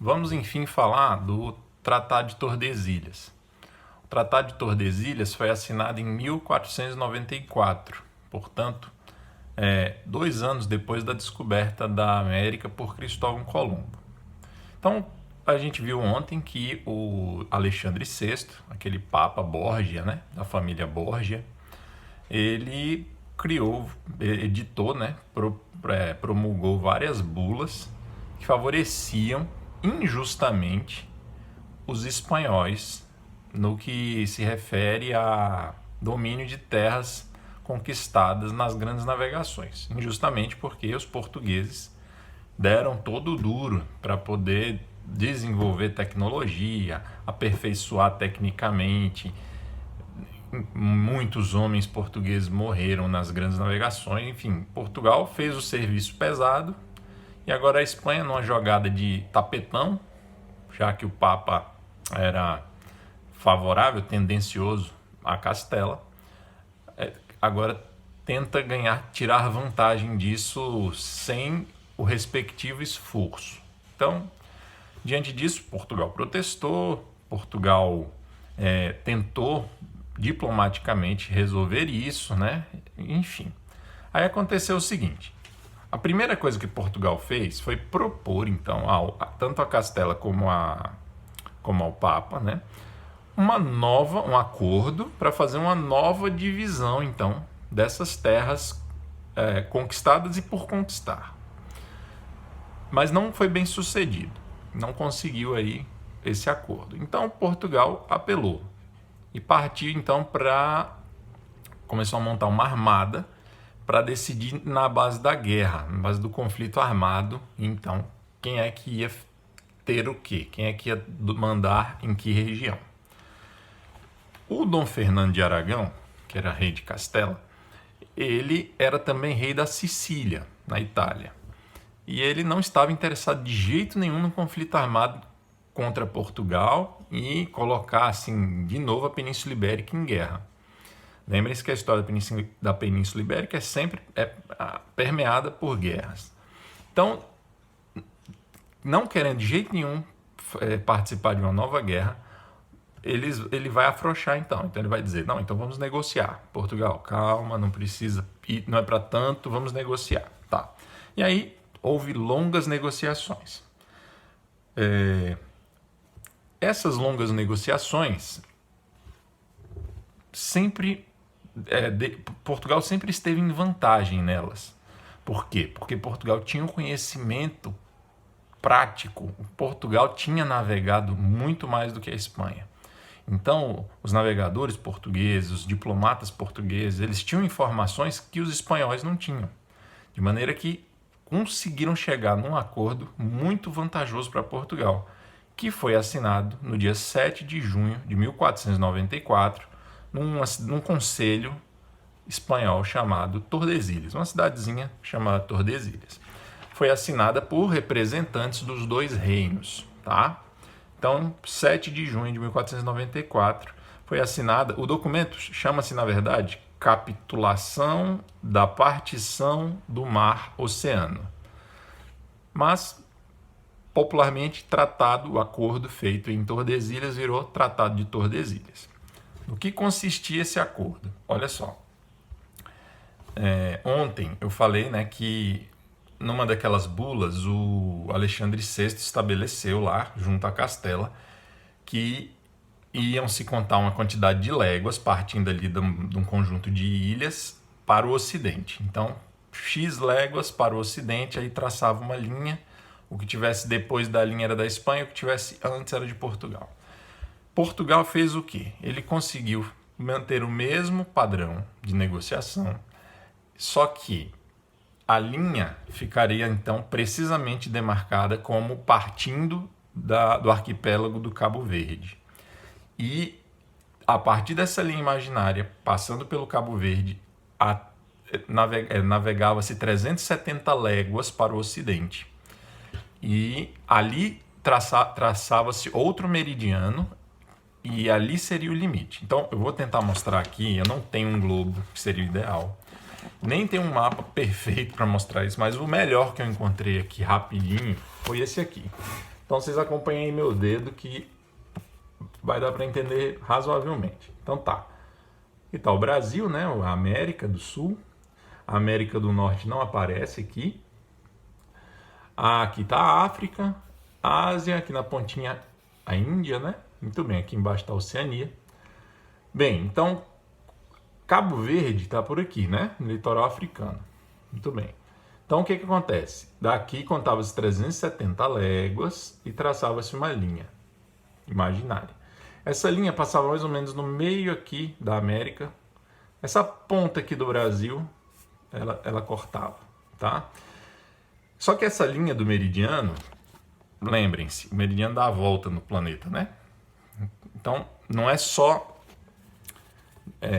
vamos enfim falar do Tratado de Tordesilhas. O Tratado de Tordesilhas foi assinado em 1494, portanto, 2 anos depois da descoberta da América por Cristóvão Colombo. Então, a gente viu ontem que o Alexandre VI, aquele Papa Borgia, né, da família Borgia, ele editou, promulgou várias bulas que favoreciam injustamente os espanhóis no que se refere a domínio de terras conquistadas nas grandes navegações. Injustamente porque os portugueses deram todo o duro para poder desenvolver tecnologia, aperfeiçoar tecnicamente. Muitos homens portugueses morreram nas grandes navegações. Enfim, Portugal fez o serviço pesado e agora a Espanha, numa jogada de tapetão, já que o Papa era favorável, tendencioso a Castela, agora tenta tirar vantagem disso sem o respectivo esforço. Então, diante disso, Portugal protestou, Portugal tentou diplomaticamente resolver isso, né? Enfim. Aí aconteceu o seguinte: a primeira coisa que Portugal fez foi propor, então, tanto a Castela como ao Papa, né, um acordo para fazer uma nova divisão, então, dessas terras conquistadas e por conquistar. Mas não foi bem sucedido, não conseguiu aí esse acordo. Então, Portugal apelou e partiu, então, começou a montar uma armada para decidir na base da guerra, na base do conflito armado, então, quem é que ia ter o quê? Quem é que ia mandar em que região? O Dom Fernando de Aragão, que era rei de Castela, ele era também rei da Sicília, na Itália. E ele não estava interessado de jeito nenhum no conflito armado contra Portugal e colocar, assim, de novo a Península Ibérica em guerra. Lembrem-se que a história da Península Ibérica sempre é permeada por guerras. Então, não querendo de jeito nenhum participar de uma nova guerra, ele vai afrouxar então. Então ele vai dizer, não, então vamos negociar. Portugal, calma, não precisa, não é para tanto, vamos negociar. Tá. E aí houve longas negociações. Essas longas negociações Portugal sempre esteve em vantagem nelas. Por quê? Porque Portugal tinha um conhecimento prático. Portugal tinha navegado muito mais do que a Espanha. Então, os navegadores portugueses, os diplomatas portugueses, eles tinham informações que os espanhóis não tinham. De maneira que conseguiram chegar num acordo muito vantajoso para Portugal, que foi assinado no dia 7 de junho de 1494, num conselho espanhol chamado Tordesilhas, uma cidadezinha chamada Tordesilhas. Foi assinada por representantes dos dois reinos, tá? Então, 7 de junho de 1494 foi assinada. O documento chama-se, na verdade, Capitulação da Partição do Mar-Oceano. Mas, popularmente, o acordo feito em Tordesilhas virou Tratado de Tordesilhas. No que consistia esse acordo? Olha só. Ontem eu falei, né, que numa daquelas bulas o Alexandre VI estabeleceu lá, junto à Castela, que iam se contar uma quantidade de léguas partindo ali de um conjunto de ilhas para o ocidente. Então, X léguas para o ocidente, aí traçava uma linha, o que tivesse depois da linha era da Espanha, o que tivesse antes era de Portugal. Portugal fez o quê? Ele conseguiu manter o mesmo padrão de negociação, só que a linha ficaria, então, precisamente demarcada como partindo do arquipélago do Cabo Verde. E, a partir dessa linha imaginária, passando pelo Cabo Verde, navegava-se 370 léguas para o ocidente. E ali traçava-se outro meridiano, e ali seria o limite. Então, eu vou tentar mostrar aqui, eu não tenho um globo, que seria o ideal, nem tem um mapa perfeito para mostrar isso, mas o melhor que eu encontrei aqui rapidinho foi esse aqui. Então vocês acompanhem aí meu dedo que vai dar para entender razoavelmente. Então tá. E tá o Brasil, né? A América do Sul. A América do Norte não aparece aqui. Aqui tá a África, a Ásia, aqui na pontinha a Índia, né? Muito bem, aqui embaixo tá a Oceania. Bem, então Cabo Verde está por aqui, né? No litoral africano. Muito bem. Então o que acontece? Daqui contava-se 370 léguas e traçava-se uma linha imaginária. Essa linha passava mais ou menos no meio aqui da América. Essa ponta aqui do Brasil, ela cortava, tá? Só que essa linha do meridiano, lembrem-se, o meridiano dá a volta no planeta, né? Então não é só...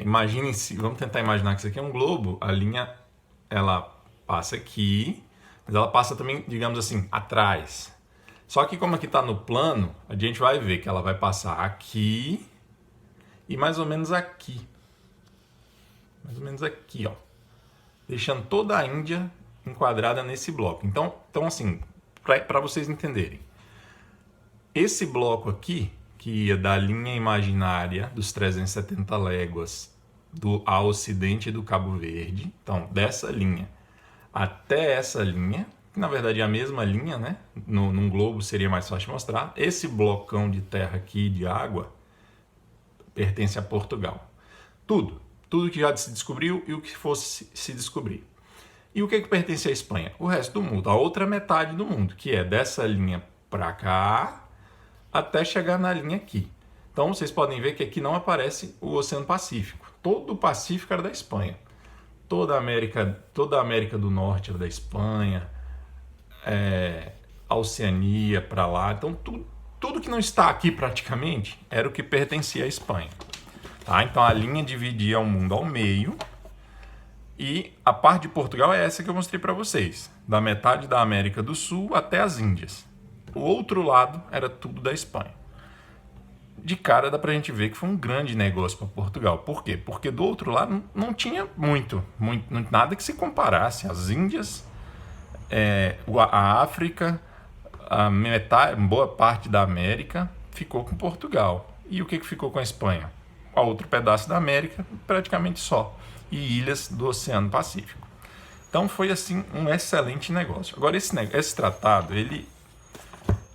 imaginem-se, vamos tentar imaginar que isso aqui é um globo, a linha ela passa aqui, mas ela passa também, digamos assim, atrás. Só que como aqui está no plano, a gente vai ver que ela vai passar aqui e mais ou menos aqui. Mais ou menos aqui, ó. Deixando toda a Índia enquadrada nesse bloco. Então assim, para vocês entenderem, esse bloco aqui, que ia da linha imaginária dos 370 léguas ao ocidente do Cabo Verde, então dessa linha até essa linha, que na verdade é a mesma linha, né? Num globo seria mais fácil de mostrar. Esse blocão de terra aqui, de água, pertence a Portugal. Tudo que já se descobriu e o que fosse se descobrir. E o que pertence à Espanha? O resto do mundo, a outra metade do mundo, que é dessa linha para cá até chegar na linha aqui. Então vocês podem ver que aqui não aparece o Oceano Pacífico. Todo o Pacífico era da Espanha. Toda a América do Norte era da Espanha, a Oceania para lá. Então tudo que não está aqui praticamente era o que pertencia à Espanha. Tá? Então a linha dividia o mundo ao meio e a parte de Portugal é essa que eu mostrei para vocês. Da metade da América do Sul até as Índias. O outro lado era tudo da Espanha. De cara dá pra gente ver que foi um grande negócio para Portugal. Por quê? Porque do outro lado não tinha nada que se comparasse. As Índias, a África, boa parte da América ficou com Portugal. E o que ficou com a Espanha? A outro pedaço da América, praticamente só. E ilhas do Oceano Pacífico. Então foi assim um excelente negócio. Agora esse tratado, ele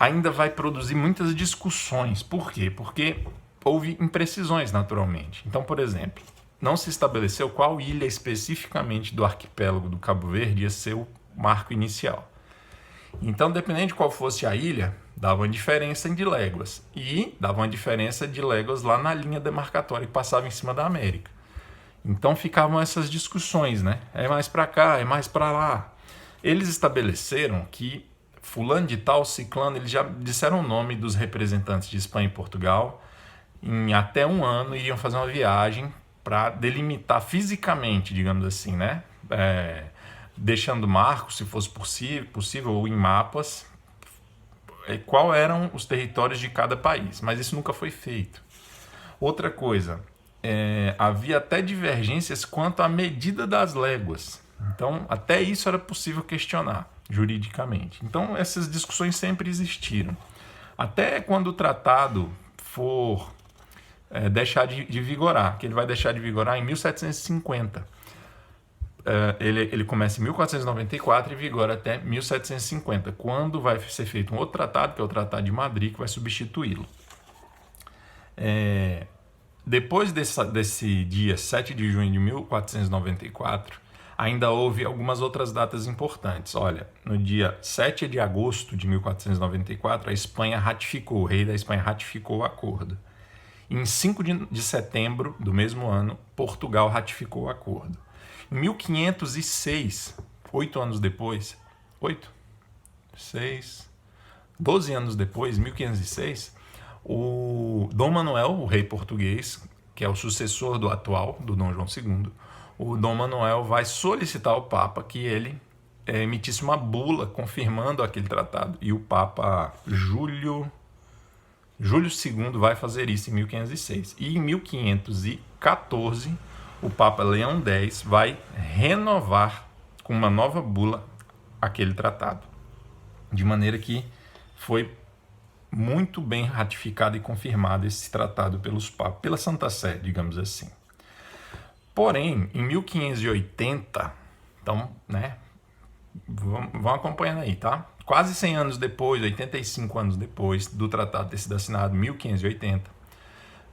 ainda vai produzir muitas discussões. Por quê? Porque houve imprecisões, naturalmente. Então, por exemplo, não se estabeleceu qual ilha especificamente do arquipélago do Cabo Verde ia ser o marco inicial. Então, dependendo de qual fosse a ilha, dava uma diferença de léguas. E dava uma diferença de léguas lá na linha demarcatória que passava em cima da América. Então ficavam essas discussões, né? É mais para cá, é mais para lá. Eles estabeleceram que fulano de tal, ciclano, eles já disseram o nome dos representantes de Espanha e Portugal. Em até um ano iriam fazer uma viagem para delimitar fisicamente, digamos assim, né? Deixando marcos, se fosse possível, ou em mapas, qual eram os territórios de cada país. Mas isso nunca foi feito. Outra coisa, havia até divergências quanto à medida das léguas. Então, até isso era possível questionar juridicamente. Então, essas discussões sempre existiram. Até quando o tratado for deixar de vigorar, que ele vai deixar de vigorar em 1750. Ele começa em 1494 e vigora até 1750, quando vai ser feito um outro tratado, que é o Tratado de Madrid, que vai substituí-lo. Depois desse dia 7 de junho de 1494, ainda houve algumas outras datas importantes. Olha, no dia 7 de agosto de 1494, a Espanha ratificou, o rei da Espanha ratificou o acordo. Em 5 de setembro do mesmo ano, Portugal ratificou o acordo. Em 1506, 12 anos depois, 1506, o Dom Manuel, o rei português, que é o sucessor do atual, do Dom João II, o Dom Manuel vai solicitar ao Papa que ele emitisse uma bula confirmando aquele tratado. E o Papa Júlio II vai fazer isso em 1506. E em 1514, o Papa Leão X vai renovar com uma nova bula aquele tratado. De maneira que foi muito bem ratificado e confirmado esse tratado pelos papas, pela Santa Sé, digamos assim. Porém, em 1580, então, né, vão acompanhando aí, tá? Quase 100 anos depois, 85 anos depois do tratado ter sido assinado, 1580,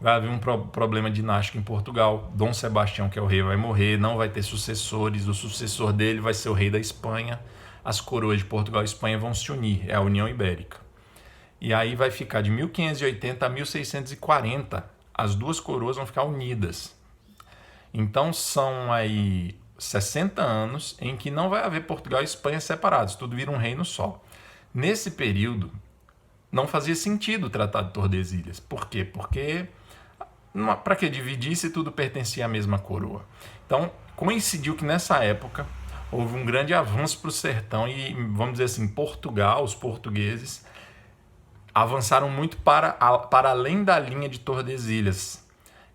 vai haver um problema dinástico em Portugal. Dom Sebastião, que é o rei, vai morrer, não vai ter sucessores, o sucessor dele vai ser o rei da Espanha. As coroas de Portugal e Espanha vão se unir, é a União Ibérica. E aí vai ficar de 1580 a 1640, as duas coroas vão ficar unidas. Então são aí 60 anos em que não vai haver Portugal e Espanha separados, tudo vira um reino só. Nesse período, não fazia sentido o Tratado de Tordesilhas. Por quê? Porque para que dividir se tudo pertencia à mesma coroa? Então, coincidiu que nessa época houve um grande avanço para o sertão e, vamos dizer assim, Portugal, os portugueses, avançaram muito para além da linha de Tordesilhas.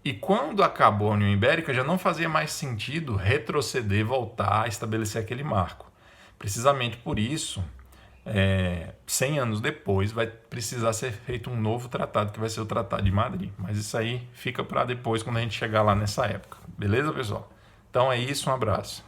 E quando acabou a União Ibérica, já não fazia mais sentido retroceder, voltar a estabelecer aquele marco. Precisamente por isso, 100 anos depois, vai precisar ser feito um novo tratado, que vai ser o Tratado de Madrid. Mas isso aí fica para depois, quando a gente chegar lá nessa época. Beleza, pessoal? Então é isso, um abraço.